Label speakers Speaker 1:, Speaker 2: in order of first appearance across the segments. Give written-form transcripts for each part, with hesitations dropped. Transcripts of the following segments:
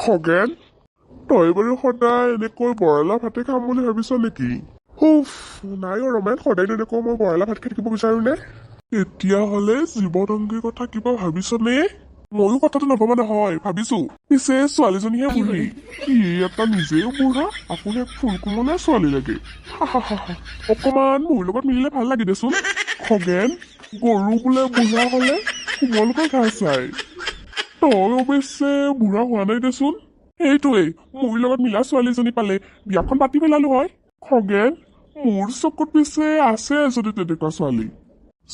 Speaker 1: খগেন, তই বাৰু সদায় এনেকৈ বৰলা ভাতে খাম বুলি ভাবিছ নেকি? হুফ, নাই ৰমেন, সদায় এনেকৈ মই বৰলা ভাত খাই থাকিব বিচাৰোঁনে? তেতিয়াহ'লে জীৱনংগীৰ কথা কিবা ভাবিছনে? ময়ো কথাটো নভবা নহয়, ভাবিছো। পিছে ছোৱালীজনীহে বুঢ়ী, ই এটা নিজেও বুঢ়া, আপুনি এক ফুলকোমলীয়া ছোৱালী লাগে। অকমান মোৰ লগত মিলিলে ভাল লাগে দেচোন। খগেন, গৰু বোলে বুঢ়া হলে কোমলকৈ ঘাঁহ চায়। তই অৱশ্যে বুঢ়া হোৱা নাই দেচোন। সেইটোৱেই, মোৰ লগত মিলা ছোৱালীজনী পালে বিয়াখন পাতি পেলালো হয়। খগেন, মোৰ চকুত পিছে আছে যদি তেনেকুৱা ছোৱালী।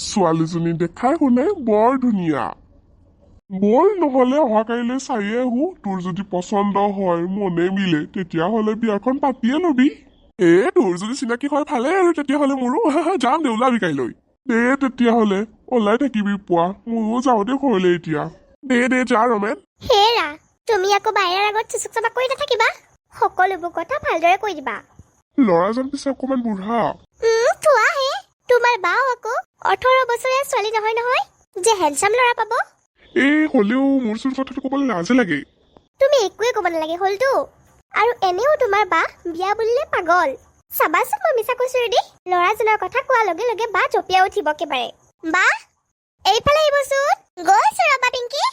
Speaker 1: ছোৱালীজনী দেখাই শুনে বৰ ধুনীয়া। বল নহলে অহাকাইলৈ চাইয়ে আহো, তোৰ যদি পচন্দ হয়, মনে মিলে, তেতিয়াহ'লে বিয়াখন পাতিয়ে লবি। তোৰ যদি চিনাকি হয় ভালে, আৰু তেতিয়াহ'লে মোৰো যাম দে, ওলাবি কাইলৈ। দে তেতিয়াহ'লে, ওলাই থাকিবি পোৱা, ময়ো যাওঁ দে ঘৰলৈ এতিয়া। দে যা ৰমেন।
Speaker 2: হেৰা, তুমি আকৌ বাহিৰৰ আগত চুচুক চাপাক কৰি নাথাকিবা। সকলোবোৰ কথা ভালদৰে কৈ দিবা।
Speaker 1: ল'ৰাজন পিছে অকমান বুঢ়া।
Speaker 2: থোৱাহে, তোমাৰ বাও আকৌ 18 বছৰীয়া ছোৱালী নহয় নহয়, যে হেণ্ডচাম ল'ৰা পাব।
Speaker 1: হ'লেও মোৰ চোৰ কথাটো ক'বলৈ লাজে লাগে।
Speaker 2: তুমি একোৱে ক'ব নালাগে হলতো। আৰু এনেও তোমাৰ বা বিয়া বুলিলে পাগল। চাবাচোন মই মিছা কৈছো ৰেডি। ল'ৰাজনৰ কথা কোৱাৰ লগে লগে বা জঁপিয়াই উঠিব একেবাৰে। বা এইফালে আহিবচোন। গৈছো ৰবা পিংকি।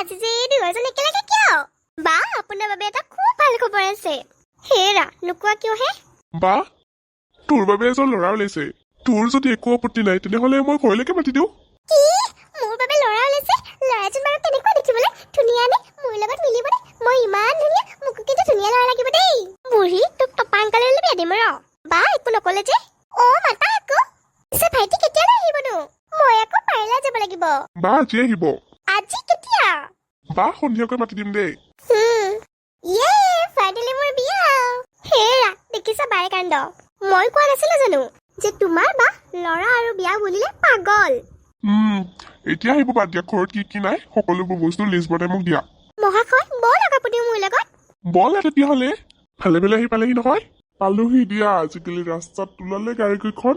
Speaker 2: আজি যে দুয়োজন একেলগে কিয়? বা আপোনাৰ বাবে এটা খুব ভাল খবৰ আছে। হেৰা, নোকোৱা কিয় হে?
Speaker 1: বা, তোৰ বাবে এজন ল'ৰা ওলাইছে। তোৰ যদি একো আপত্তি নাই, তেনেহ'লে মই ঘৰলৈকে মাতি দিওঁ।
Speaker 2: কি? মোৰ বাবে ল'ৰা ওলাইছে? ল'ৰাজন বাৰু কেনেকুৱা দেখিবলৈ? ধুনীয়া নে? মোৰ লগত মিলিবনে? মই ইমান ধুনীয়া, মোকো কিন্তু ধুনীয়া ল'ৰা লাগিব দেই। বুঢ়ী, তোক টপাংকালে বিয়া দিম ৰ। বা একো নকলে যে? মাতা আকৌ। পিছে ভাইটি কেতিয়ালৈ আহিবনো? মই আকৌ পাৰিলে যাব লাগিব।
Speaker 1: বা আজি আহিব।
Speaker 2: আজি কেতিয়া?
Speaker 1: বা সন্ধিয়াকৈ মাতি দিম দেই।
Speaker 2: ফাইনেলি মোৰ বিয়া। হেৰা, দেখিছা বাৰে কাণ্ড। মই কোৱা নাছিলো জানো যে তোমাৰ বা ল'ৰা আৰু বিয়া বুলিলে পাগল।
Speaker 1: এতিয়া আহিব বাদ দিয়া, ঘৰত কি কি নাই সকলোবোৰ বস্তু লিষ্ট বনাই মোক দিয়া।
Speaker 2: মহাশয়, ব'লক আপুনিও মোৰ লগত।
Speaker 1: বল তেতিয়াহ'লে, ভালে ভালে আহি পালেহি নহয়? পালোহি দিয়া। আজিকালি ৰাস্তাত ওলালে গাড়ীকেইখন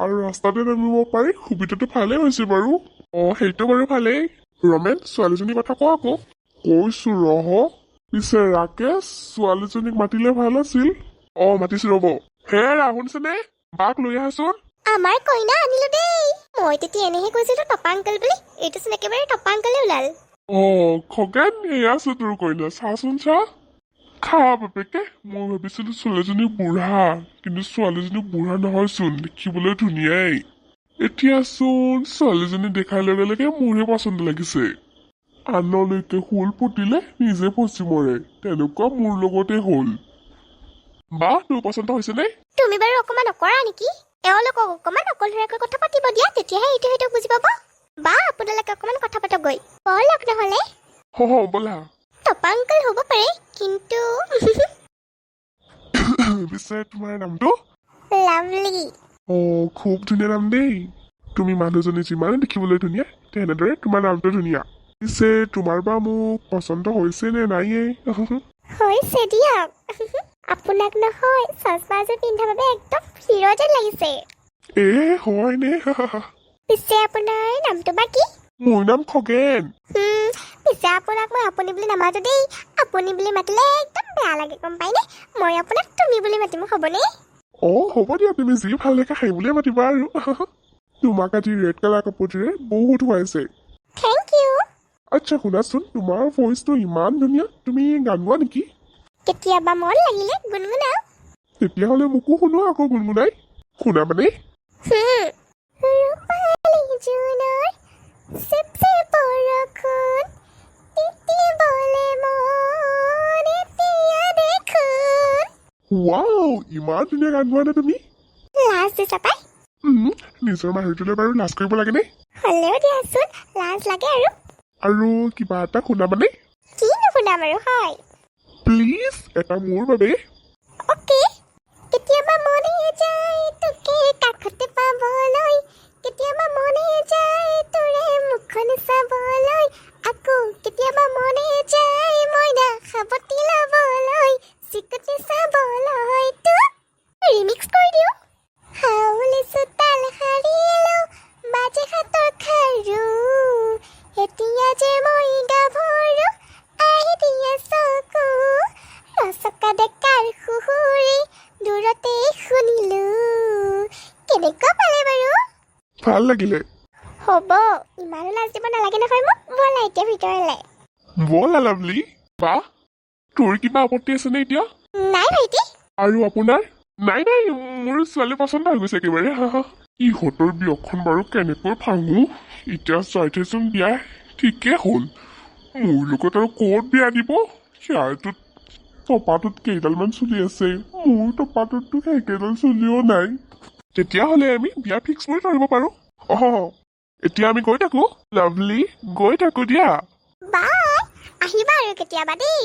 Speaker 1: আৰু ৰাস্তাতে নামিব পাৰি, সুবিধাটো ভালেই হৈছে বাৰু। সেইটো বাৰু ভালেই। ৰমেন, ছোৱালীজনীৰ কথা ক আকৌ। কৈছো ৰহ। পিছে ৰাকেশ, ছোৱালীজনীক মাতিলে ভাল আছিল। মাতিছো ৰব। হেৰা, শুনিছেনে? বাক লৈ আহাচোন।
Speaker 2: আমাৰ কইনা আনিলো দেই। মই তেতিয়া এনেহে কৈছিলো টপাংকল বুলি, এইটো চোন একেবাৰে টপাংকলে ওলাল।
Speaker 1: খগেন, এয়া আছে তোৰ কইনা, চাচোন চা। খা বাপেকে, মই ভাবিছিলো ছোৱালীজনী বুঢ়া, কিন্তু ছোৱালীজনী বুঢ়া নহয়চোন, দেখিবলৈ ধুনীয়াই। এতিয়া চোন ছোৱালীজনী দেখাৰ লগে লগে মোৰহে পচন্দ লাগিছে। আনলৈকে শুল পুতিলে নিজে ফচি মৰে, তেনেকুৱা মোৰ লগতে হ'ল। বা, তোৰ পচন্দ হৈছেনে?
Speaker 2: তুমি বাৰু অকমান নকৰা নেকি? এওঁলোকক অকমান অকলশৰীয়াকৈ কথা পাতিব দিয়া, তেতিয়াহে ইটো সিটো বুজি পাব। বা, আপোনালোকে অকমান কথা পাতকগৈ। ব'লক নহলে।
Speaker 1: ব'লা।
Speaker 2: টপাংকল হ'ব পাৰে, কিন্তু
Speaker 1: পিছে তোমাৰ নামটো?
Speaker 2: লাভলি।
Speaker 1: খুব ধুনীয়া নাম দেই। তুমি মানুহজনী যিমানে দেখিবলৈ ধুনীয়া, তেনেদৰে তোমাৰ নামটো ধুনীয়া। পিছে তোমাৰ বা মোক পচন্দ হৈছে নে নাইয়ে?
Speaker 2: হৈছে দিয়ক। আপোনাক নহয়, চশমা এযোৰ পিন্ধাৰ বাবে একদম হিৰ' যেন লাগিছে।
Speaker 1: হয়নে?
Speaker 2: পিছে আপোনাৰ নামটো বা কি?
Speaker 1: মোৰ নাম খগেন।
Speaker 2: পিছে আপোনাক মই আপুনি বুলি নামাতো দেই। আপুনি বুলি মাতিলে একদম বেয়া লাগে, গম পাইনে? মই আপোনাক তুমি বুলি মাতিম, হ'বনে?
Speaker 1: হ'ব দিয়া, তুমি যি ভাল দেখা সেই বুলিয়ে মাতিবা আৰু। তোমাক আজি ৰেড কালাৰ কাপোৰটোৰে বহুত শুৱাইছে।
Speaker 2: Thank U.
Speaker 1: আচ্ছা শুনাচোন, তোমাৰ ভইচটো ইমান ধুনীয়া, তুমি গান গোৱা নেকি?
Speaker 2: কেতিয়াবা মন লাগিলে গুণগুণাও।
Speaker 1: তেতিয়াহ'লে মোকো শুনোৱা আকৌ গুণগুণাই। শুনা মানে?
Speaker 2: ৰূপালী জোনৰ চিপচিপ বৰষুণ তিতিবলে মন এতিয়া দেখোন।
Speaker 1: ৱাও, ইমান ধুনীয়া গান গোৱা নে তুমি?
Speaker 2: লাজ দিছা পাই।
Speaker 1: নিজৰ মাহিৰটোলৈ বাৰু লাজ কৰিব লাগেনে?
Speaker 2: হ'লেও দিয়াচোন, লাজ লাগে আৰু।
Speaker 1: আৰু কিবা এটা শুনা মানে?
Speaker 2: কি নুশুনাম আৰু, হয়?
Speaker 1: প্লিজ, এটা মোৰ বাবে।
Speaker 2: অ'কে। কেতিয়াবা মনে যায় তোকে কাষতে পাবলৈ, কেতিয়াবা মনে যায় তোৰে মুখখন চাবলৈ, আকৌ কেতিয়াবা মনে যায় মইনা সাৱটি ল'বলৈ, চিকুটি চাবলৈ তোক ৰিমিক্স কৰি দিওঁ। হাউলি চোতাল সাৰিলো, বাজে হাতৰ খাৰু, এতিয়া যে মই গাভৰু, আহি দিয়া চকু
Speaker 1: ভাল লাগিলে
Speaker 2: হ'ব ইমানো লাজ দিব নালাগে নহয় মোক ব'লা এতিয়া ভিতৰলৈ
Speaker 1: ব'লা লাভলি বা তোৰ কিবা আপত্তি আছে নে এতিয়া
Speaker 2: নাই ভাইটি
Speaker 1: আৰু আপোনাৰ নাই নাই মোৰ ছোৱালী পচন্দ হৈ গৈছে একেবাৰে ইহঁতৰ বিয়াখন বাৰু কেনেকৈ ভাঙো এতিয়া চাই থৈচোন বিয়া ঠিকেই হ'ল মোৰ লগত আৰু ক'ত বিয়া দিব সিয়াৰটোত টপাটোত কেইডালমান চলি আছে মোৰ টপাটোততো সেইকেইডাল চলিও নাই তেতিয়াহ'লে আমি বিয়া ফিক্স কৰি ধৰিব পাৰোঁ এতিয়া আমি গৈ থাকো লাভলি গৈ থাকো দিয়া
Speaker 2: বাই আহিবা আৰু কেতিয়াবা দেই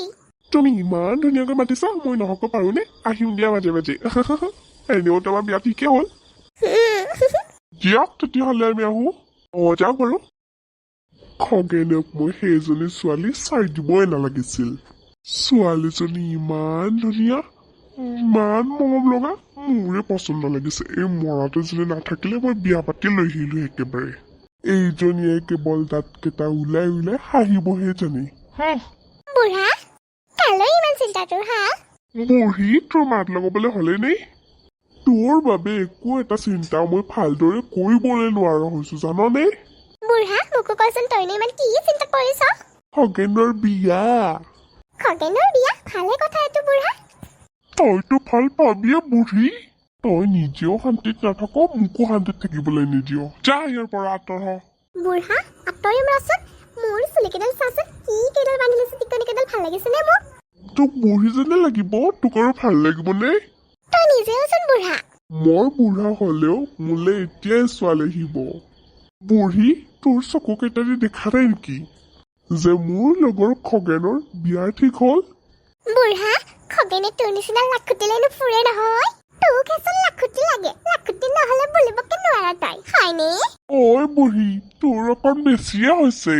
Speaker 1: তুমি ইমান ধুনীয়াকৈ মাতিছা মই নহ'ব পাৰোঁনে আহিম দিয়া মাজে মাজে এনেও তোমাৰ বিয়া ঠিকেই হ'ল দিয়ক তেতিয়াহ'লে আমি আহোঁ যাওক বাৰু খগেনক মই সেইজনী ছোৱালী চাই দিবই নালাগিছিল ছোৱালীজনী ইমান ধুনীয়া ইমান মৰম লগা মোৰে পচন্দ লাগিছে এই মৰাটো যদি নাথাকিলে মই বিয়া পাতি লৈ আহিলো একেবাৰে এইজনীয়ে কেৱল দাঁতকেইটা ওলাই ওলাই হাঁহিবহে জানে
Speaker 2: বুঢ়া কালৈ ইমান চিন্তা তোৰ হা
Speaker 1: বুঢ়ী তোৰ মাত লগাবলৈ হ'লে নে তোৰ বাবে একো এটা চিন্তা মই ভালদৰে কৰিবলৈ নোৱাৰা হৈছো জাননে
Speaker 2: বুঢ়া মোকো কচোন তইনো ইমান কি চিন্তা কৰিছ
Speaker 1: খগেনৰ বিয়া
Speaker 2: খগেনৰ বিয়া ভালে কথা এইটো বুঢ়া
Speaker 1: তইতো ভাল পাবিয়ে বুঢ়ী তই নিজেও শান্তিত নাথাক মোকো শান্তিত থাকিবলৈ নিদিয় যা ইয়াৰ পৰা আঁতৰ হ
Speaker 2: বুঢ়া আঁতৰি ৰচোন মোৰ চুলিকেইডাল চাচোন কি কেইডাল বান্ধি লৈছে টিকনিকেইডাল ভাল লাগিছেনে মোক
Speaker 1: তোক বুঢ়ী যেনে লাগিব তোক আৰু ভাল লাগিবনে
Speaker 2: তই নিজেওচোন বুঢ়া
Speaker 1: মই বুঢ়া হলেও মোলে এতিয়াই ছোৱালী আহিব বুঢ়ী তোৰ চকুকেইটা দি দেখা নাই নেকি যে মোৰ লগৰ খগেনৰ বিয়া ঠিক হ'ল
Speaker 2: বুঢ়া খগেনে তোৰ নিচিনা লাখুটিলৈ নুফুৰে নহয় তোক এচোন লাখুটি লাগে লাখুটি নহ'লে বুলিবকে নোৱাৰা তই হয়নে
Speaker 1: ঐ বুঢ়ী তোৰ অকণ বেছিয়ে হৈছে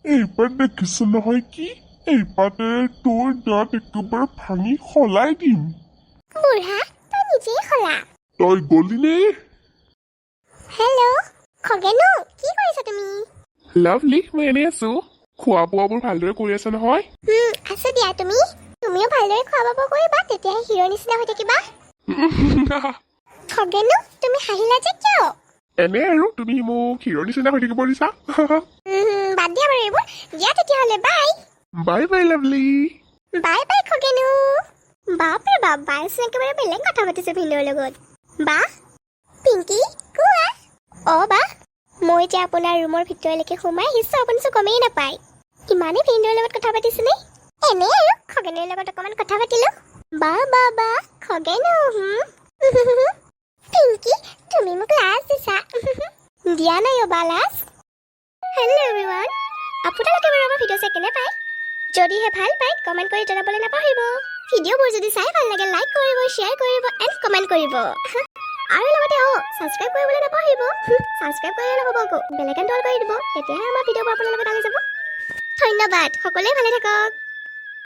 Speaker 1: এইবাৰ দেখিছো নহয় কি এইবাৰে তোৰ দাঁত একেবাৰে ভাঙি সলাই দিম
Speaker 2: বুঢ়া তই নিজেই খলা
Speaker 1: তই গলি নে
Speaker 2: হেল্ল' খগেনো কি কৰিছা তুমি
Speaker 1: লাভলি মই এনেই আছো খোৱা বোৱাবোৰ ভালদৰে কৰি আছে নহয়
Speaker 2: আছো দিয়া তুমিও ভালদৰে খোৱা বোৱা কৰিবা তেতিয়াহে হিৰ' নিচিনা হৈ থাকিবা খগেনো তুমি হাঁহিলা যে কিয়
Speaker 1: এনে আৰু তুমি মোক হিৰ' নিচিনা হৈ থাকিব দিছা
Speaker 2: বাদ দিয়া বাৰু এইবোৰ দিয়া তেতিয়াহ'লে bye
Speaker 1: bye bye lovely
Speaker 2: bye bye খগেনো বাপৰে বাপ বাইচোন একেবাৰে বেলেগ কথা পাতিছে ভিনদেউৰ লগত বা পিংকি কোৱা বা মই এতিয়া আপোনাৰ ৰুমৰ ভিতৰলৈকে সোমাই আহিছো আপুনিতো গমেই নাপায় ইমানেই ভিনদেউৰ লগত কথা পাতিছেনে এনেই আৰু খগেনৰ লগত অকণমান কথা পাতিলো বা খগেনো পিংকি তুমি মোক লাজ দিছা দিয়া নাই অবা লাজ হেল্ল' এভৰিৱান আপোনালোকে বাৰু আমাৰ ভিডিঅ' চাই কেনে পায় যদিহে ভাল পায় কমেণ্ট কৰি জনাবলৈ নাপাহৰিব ভিডিঅ'বোৰ যদি চাই ভাল লাগে লাইক কৰিব শ্বেয়াৰ কৰিব এণ্ড কমেণ্ট কৰিব আৰু লগতে ছাবস্ক্ৰাইব কৰিবলৈ নাপাহৰিব ছাবস্ক্ৰাইব কৰিলে নহ'ব আকৌ বেল আইকন দল কৰি দিব তেতিয়াহে আমাৰ ভিডিঅ'বোৰ আপোনালোকৰ তালৈ যাব ধন্যবাদ সকলোৱে ভালে থাকক